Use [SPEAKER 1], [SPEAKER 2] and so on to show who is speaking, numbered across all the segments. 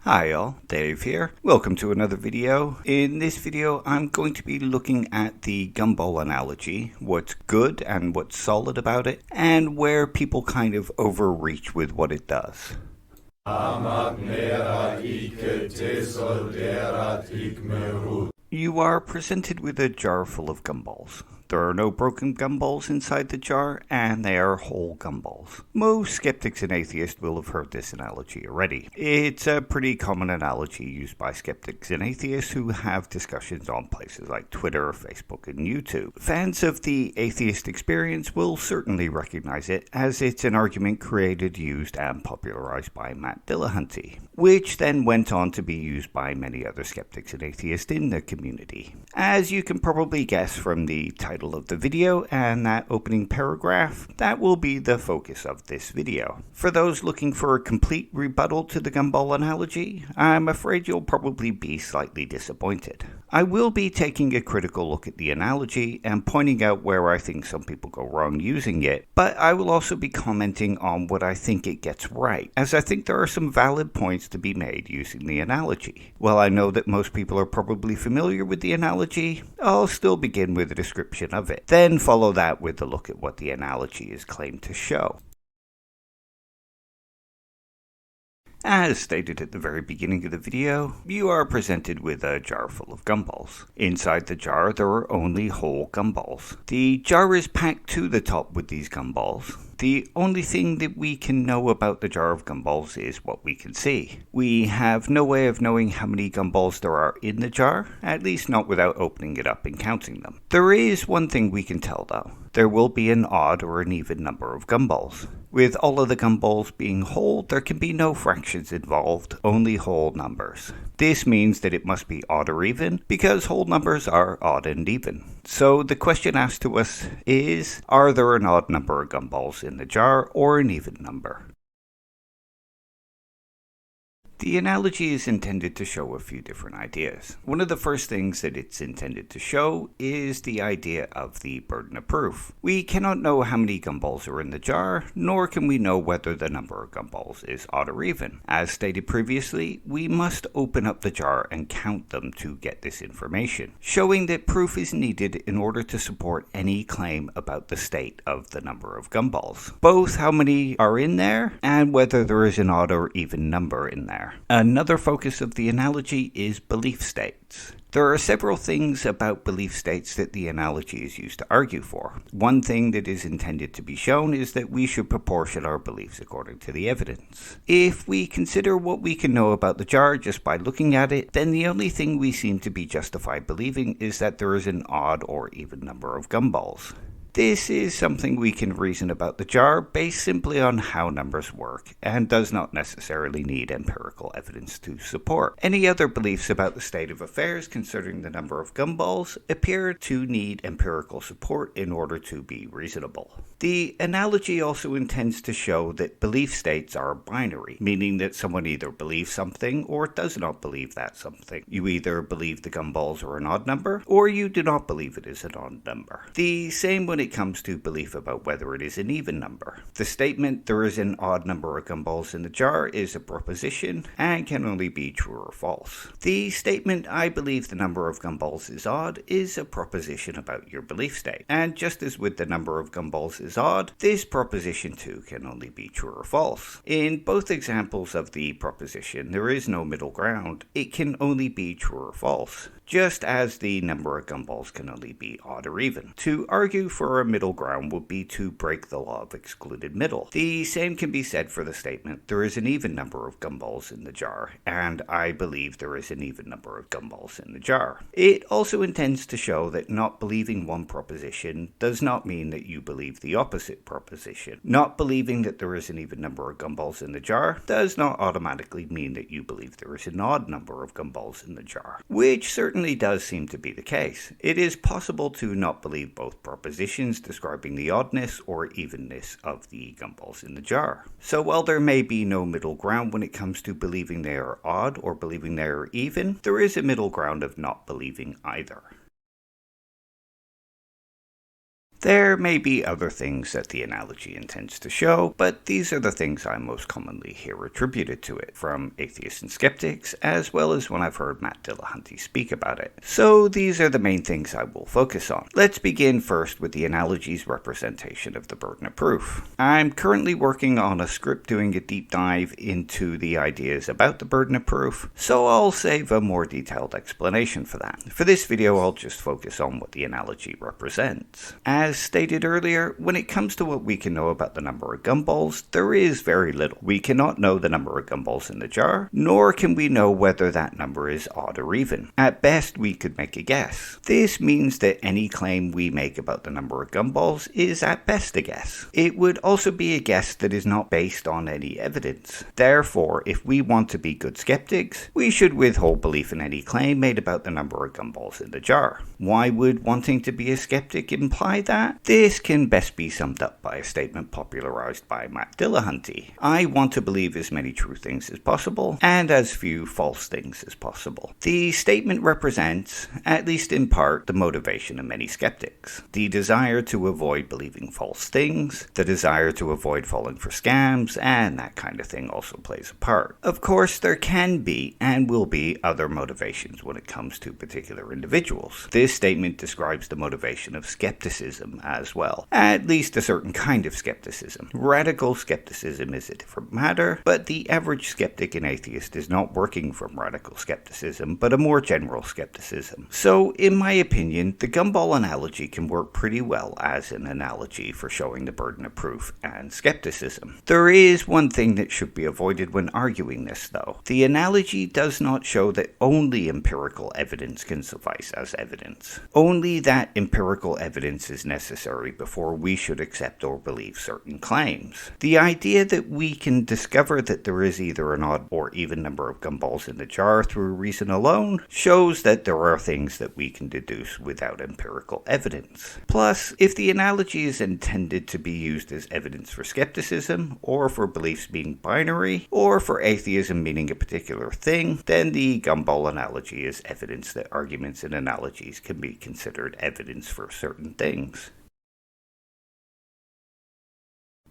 [SPEAKER 1] Hi all, Dave here. Welcome to another video. In this video I'm going to be looking at the Gumball Analogy, what's good and what's solid about it, and where people kind of overreach with what it does. You are presented with a jar full of gumballs. There are no broken gumballs inside the jar, and they are whole gumballs. Most skeptics and atheists will have heard this analogy already. It's a pretty common analogy used by skeptics and atheists who have discussions on places like Twitter, Facebook, and YouTube. Fans of the atheist experience will certainly recognize it, as it's an argument created, used, and popularized by Matt Dillahunty, which then went on to be used by many other skeptics and atheists in the community. As you can probably guess from the title of the video and that opening paragraph, that will be the focus of this video. For those looking for a complete rebuttal to the Gumball analogy, I'm afraid you'll probably be slightly disappointed. I will be taking a critical look at the analogy and pointing out where I think some people go wrong using it, but I will also be commenting on what I think it gets right, as I think there are some valid points to be made using the analogy. While I know that most people are probably familiar with the analogy, I'll still begin with a description of it, then follow that with a look at what the analogy is claimed to show. As stated at the very beginning of the video, you are presented with a jar full of gumballs. Inside the jar there are only whole gumballs. The jar is packed to the top with these gumballs. The only thing that we can know about the jar of gumballs is what we can see. We have no way of knowing how many gumballs there are in the jar, at least not without opening it up and counting them. There is one thing we can tell though. There will be an odd or an even number of gumballs. With all of the gumballs being whole, there can be no fractions involved, only whole numbers. This means that it must be odd or even, because whole numbers are odd and even. So the question asked to us is, are there an odd number of gumballs in the jar or an even number? The analogy is intended to show a few different ideas. One of the first things that it's intended to show is the idea of the burden of proof. We cannot know how many gumballs are in the jar, nor can we know whether the number of gumballs is odd or even. As stated previously, we must open up the jar and count them to get this information, showing that proof is needed in order to support any claim about the state of the number of gumballs. Both how many are in there and whether there is an odd or even number in there. Another focus of the analogy is belief states. There are several things about belief states that the analogy is used to argue for. One thing that is intended to be shown is that we should proportion our beliefs according to the evidence. If we consider what we can know about the jar just by looking at it, then the only thing we seem to be justified believing is that there is an odd or even number of gumballs. This is something we can reason about the jar based simply on how numbers work, and does not necessarily need empirical evidence to support. Any other beliefs about the state of affairs concerning the number of gumballs appear to need empirical support in order to be reasonable. The analogy also intends to show that belief states are binary, meaning that someone either believes something or does not believe that something. You either believe the gumballs are an odd number, or you do not believe it is an odd number. The same when it comes to belief about whether it is an even number. The statement there is an odd number of gumballs in the jar is a proposition and can only be true or false. The statement I believe the number of gumballs is odd is a proposition about your belief state. And just as with the number of gumballs is odd, this proposition too can only be true or false. In both examples of the proposition, there is no middle ground. It can only be true or false, just as the number of gumballs can only be odd or even. To argue for a middle ground would be to break the law of excluded middle. The same can be said for the statement, there is an even number of gumballs in the jar, and I believe there is an even number of gumballs in the jar. It also intends to show that not believing one proposition does not mean that you believe the opposite proposition. Not believing that there is an even number of gumballs in the jar does not automatically mean that you believe there is an odd number of gumballs in the jar, which certainly does seem to be the case. It is possible to not believe both propositions describing the oddness or evenness of the gumballs in the jar. So while there may be no middle ground when it comes to believing they are odd or believing they are even, there is a middle ground of not believing either. There may be other things that the analogy intends to show, but these are the things I most commonly hear attributed to it, from atheists and skeptics, as well as when I've heard Matt Dillahunty speak about it. So these are the main things I will focus on. Let's begin first with the analogy's representation of the burden of proof. I'm currently working on a script doing a deep dive into the ideas about the burden of proof, so I'll save a more detailed explanation for that. For this video, I'll just focus on what the analogy represents. As stated earlier, when it comes to what we can know about the number of gumballs, there is very little. We cannot know the number of gumballs in the jar, nor can we know whether that number is odd or even. At best, we could make a guess. This means that any claim we make about the number of gumballs is at best a guess. It would also be a guess that is not based on any evidence. Therefore, if we want to be good skeptics, we should withhold belief in any claim made about the number of gumballs in the jar. Why would wanting to be a skeptic imply that? This can best be summed up by a statement popularized by Matt Dillahunty. I want to believe as many true things as possible, and as few false things as possible. The statement represents, at least in part, the motivation of many skeptics. The desire to avoid believing false things, the desire to avoid falling for scams, and that kind of thing also plays a part. Of course, there can be, and will be, other motivations when it comes to particular individuals. This statement describes the motivation of skepticism as well. At least a certain kind of skepticism. Radical skepticism is a different matter, but the average skeptic and atheist is not working from radical skepticism, but a more general skepticism. So, in my opinion, the Gumball analogy can work pretty well as an analogy for showing the burden of proof and skepticism. There is one thing that should be avoided when arguing this, though. The analogy does not show that only empirical evidence can suffice as evidence. Only that empirical evidence is necessary before we should accept or believe certain claims. The idea that we can discover that there is either an odd or even number of gumballs in the jar through reason alone shows that there are things that we can deduce without empirical evidence. Plus, if the analogy is intended to be used as evidence for skepticism, or for beliefs being binary, or for atheism meaning a particular thing, then the Gumball analogy is evidence that arguments and analogies can be considered evidence for certain things.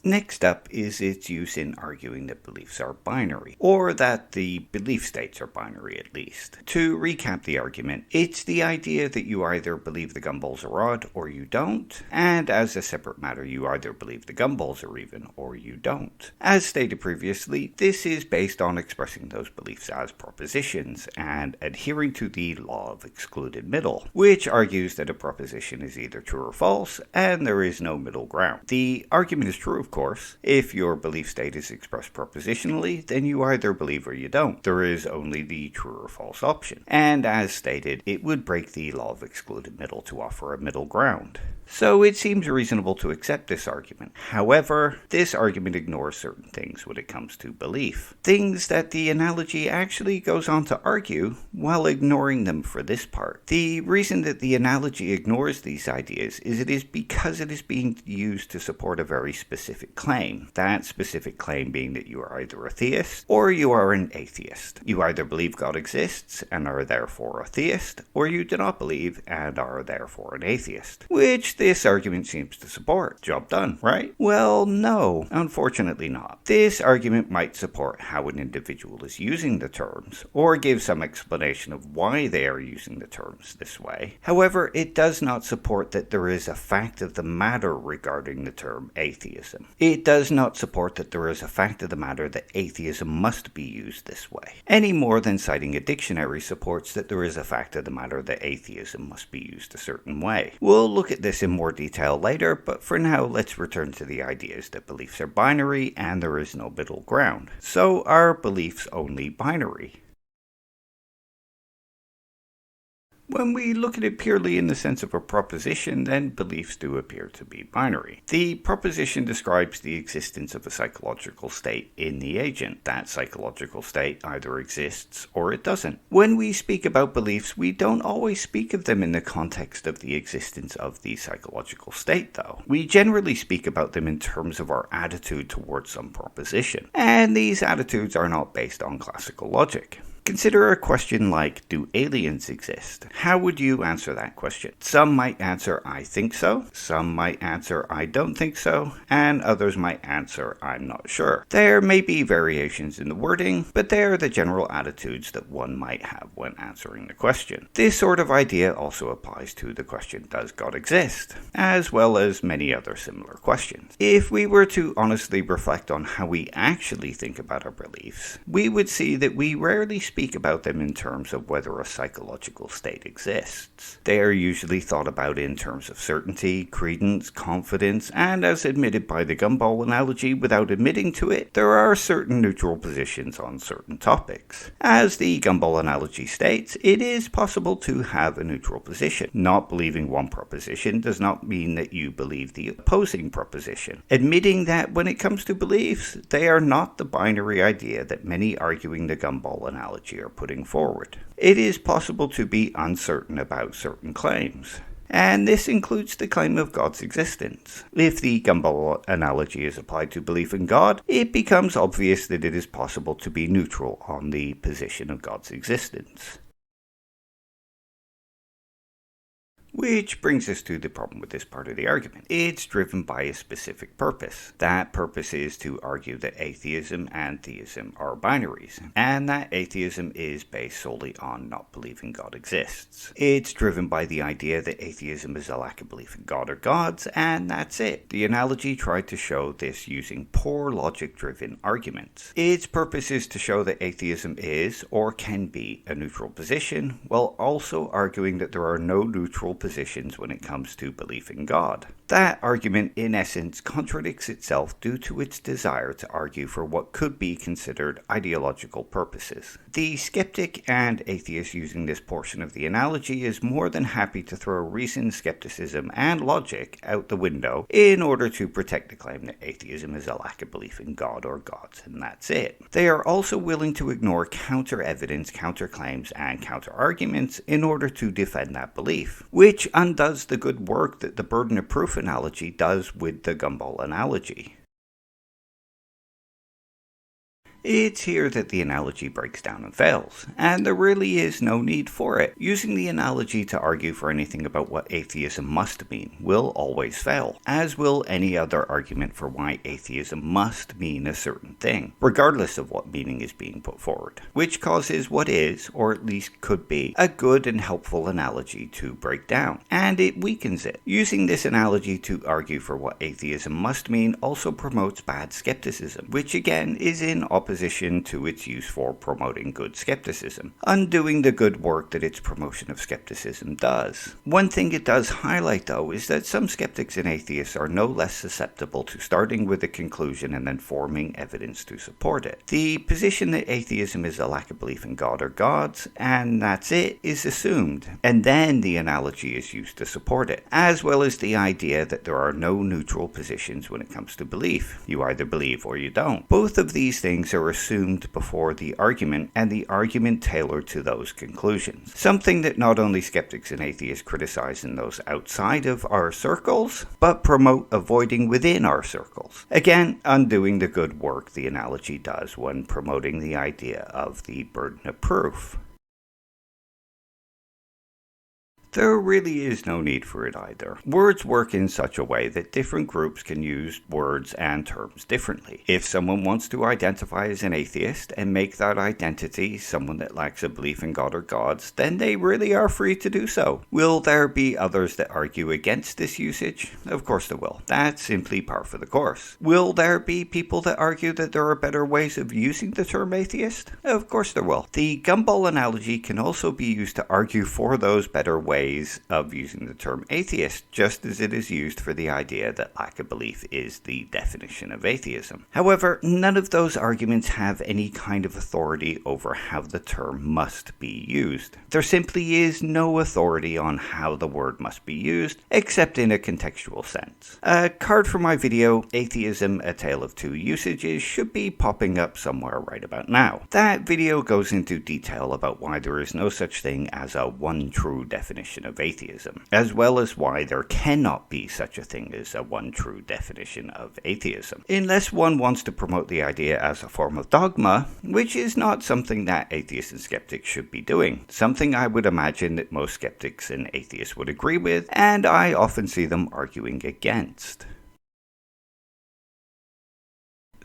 [SPEAKER 1] Next up is its use in arguing that beliefs are binary, or that the belief states are binary at least. To recap the argument, it's the idea that you either believe the gumballs are odd or you don't, and as a separate matter you either believe the gumballs are even or you don't. As stated previously, this is based on expressing those beliefs as propositions and adhering to the law of excluded middle, which argues that a proposition is either true or false and there is no middle ground. The argument is true, of course. If your belief state is expressed propositionally, then you either believe or you don't. There is only the true or false option. And as stated, it would break the law of excluded middle to offer a middle ground. So it seems reasonable to accept this argument. However, this argument ignores certain things when it comes to belief. Things that the analogy actually goes on to argue while ignoring them for this part. The reason that the analogy ignores these ideas is it is because it is being used to support a very specific claim. That specific claim being that you are either a theist or you are an atheist. You either believe God exists and are therefore a theist, or you do not believe and are therefore an atheist. Which this argument seems to support. Job done, right? Well, no, unfortunately not. This argument might support how an individual is using the terms, or give some explanation of why they are using the terms this way. However, it does not support that there is a fact of the matter regarding the term atheism. It does not support that there is a fact of the matter that atheism must be used this way, any more than citing a dictionary supports that there is a fact of the matter that atheism must be used a certain way. We'll look at this in more detail later, but for now let's return to the ideas that beliefs are binary and there is no middle ground. So are beliefs only binary? When we look at it purely in the sense of a proposition, then beliefs do appear to be binary. The proposition describes the existence of a psychological state in the agent. That psychological state either exists or it doesn't. When we speak about beliefs, we don't always speak of them in the context of the existence of the psychological state, though. We generally speak about them in terms of our attitude towards some proposition. And these attitudes are not based on classical logic. Consider a question like, do aliens exist? How would you answer that question? Some might answer, I think so. Some might answer, I don't think so. And others might answer, I'm not sure. There may be variations in the wording, but they are the general attitudes that one might have when answering the question. This sort of idea also applies to the question, does God exist? As well as many other similar questions. If we were to honestly reflect on how we actually think about our beliefs, we would see that we rarely speak about them in terms of whether a psychological state exists. They are usually thought about in terms of certainty, credence, confidence, and as admitted by the Gumball Analogy without admitting to it, there are certain neutral positions on certain topics. As the Gumball Analogy states, it is possible to have a neutral position. Not believing one proposition does not mean that you believe the opposing proposition. Admitting that when it comes to beliefs, they are not the binary idea that many arguing the Gumball Analogy are putting forward. It is possible to be uncertain about certain claims. And this includes the claim of God's existence. If the Gumball Analogy is applied to belief in God, it becomes obvious that it is possible to be neutral on the position of God's existence. Which brings us to the problem with this part of the argument. It's driven by a specific purpose. That purpose is to argue that atheism and theism are binaries, and that atheism is based solely on not believing God exists. It's driven by the idea that atheism is a lack of belief in God or gods, and that's it. The analogy tried to show this using poor logic-driven arguments. Its purpose is to show that atheism is, or can be, a neutral position, while also arguing that there are no neutral positions when it comes to belief in God. That argument, in essence, contradicts itself due to its desire to argue for what could be considered ideological purposes. The skeptic and atheist using this portion of the analogy is more than happy to throw reason, skepticism, and logic out the window in order to protect the claim that atheism is a lack of belief in God or gods, and that's it. They are also willing to ignore counter-evidence, counter-claims, and counter-arguments in order to defend that belief, which undoes the good work that the burden of proof analogy does with the Gumball Analogy. It's here that the analogy breaks down and fails, and there really is no need for it. Using the analogy to argue for anything about what atheism must mean will always fail, as will any other argument for why atheism must mean a certain thing, regardless of what meaning is being put forward, which causes what is, or at least could be, a good and helpful analogy to break down, and it weakens it. Using this analogy to argue for what atheism must mean also promotes bad skepticism, which again is in opposition to its use for promoting good skepticism, undoing the good work that its promotion of skepticism does. One thing it does highlight, though, is that some skeptics and atheists are no less susceptible to starting with a conclusion and then forming evidence to support it. The position that atheism is a lack of belief in God or gods, and that's it, is assumed, and then the analogy is used to support it, as well as the idea that there are no neutral positions when it comes to belief. You either believe or you don't. Both of these things are assumed before the argument, and the argument tailored to those conclusions. Something that not only skeptics and atheists criticize in those outside of our circles, but promote avoiding within our circles. Again, undoing the good work the analogy does when promoting the idea of the burden of proof. There really is no need for it either. Words work in such a way that different groups can use words and terms differently. If someone wants to identify as an atheist and make that identity someone that lacks a belief in God or gods, then they really are free to do so. Will there be others that argue against this usage? Of course there will. That's simply par for the course. Will there be people that argue that there are better ways of using the term atheist? Of course there will. The Gumball Analogy can also be used to argue for those better ways of using the term atheist, just as it is used for the idea that lack of belief is the definition of atheism. However, none of those arguments have any kind of authority over how the term must be used. There simply is no authority on how the word must be used, except in a contextual sense. A card for my video, Atheism, A Tale of Two Usages, should be popping up somewhere right about now. That video goes into detail about why there is no such thing as a one true definition definition of atheism, as well as why there cannot be such a thing as a one true definition of atheism, unless one wants to promote the idea as a form of dogma, which is not something that atheists and skeptics should be doing, something I would imagine that most skeptics and atheists would agree with, and I often see them arguing against.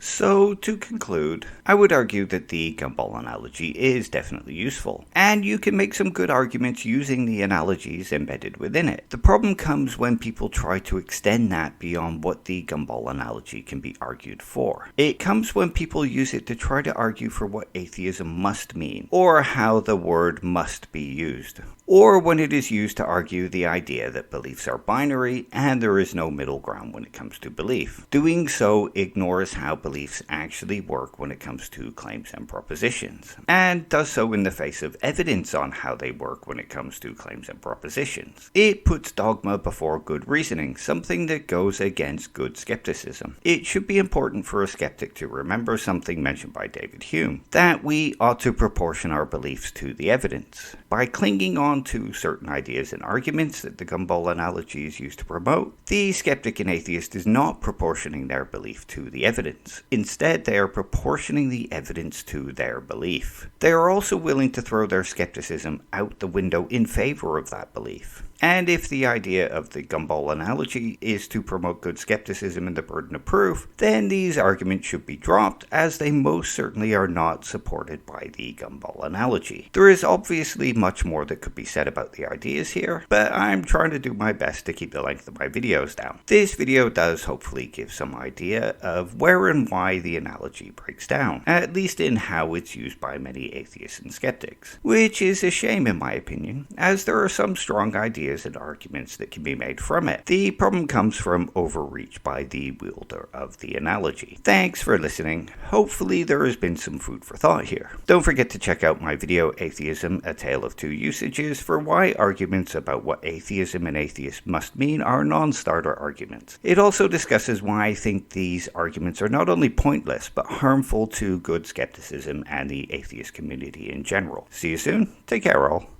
[SPEAKER 1] So, to conclude, I would argue that the Gumball analogy is definitely useful, and you can make some good arguments using the analogies embedded within it. The problem comes when people try to extend that beyond what the Gumball analogy can be argued for. It comes when people use it to try to argue for what atheism must mean, or how the word must be used, or when it is used to argue the idea that beliefs are binary and there is no middle ground when it comes to belief. Doing so ignores how beliefs actually work when it comes to claims and propositions, and does so in the face of evidence on how they work when it comes to claims and propositions. It puts dogma before good reasoning, something that goes against good skepticism. It should be important for a skeptic to remember something mentioned by David Hume, that we ought to proportion our beliefs to the evidence. By clinging on to certain ideas and arguments that the Gumball analogy is used to promote, the skeptic and atheist is not proportioning their belief to the evidence. Instead, they are proportioning the evidence to their belief. They are also willing to throw their skepticism out the window in favor of that belief. And if the idea of the Gumball analogy is to promote good skepticism and the burden of proof, then these arguments should be dropped, as they most certainly are not supported by the Gumball analogy. There is obviously much more that could be said about the ideas here, but I'm trying to do my best to keep the length of my videos down. This video does hopefully give some idea of where and why the analogy breaks down, at least in how it's used by many atheists and skeptics, which is a shame in my opinion, as there are some strong ideas and arguments that can be made from it. The problem comes from overreach by the wielder of the analogy. Thanks for listening. Hopefully there has been some food for thought here. Don't forget to check out my video Atheism, A Tale of Two Usages for why arguments about what atheism and atheists must mean are non-starter arguments. It also discusses why I think these arguments are not only pointless but harmful to good skepticism and the atheist community in general. See you soon. Take care all.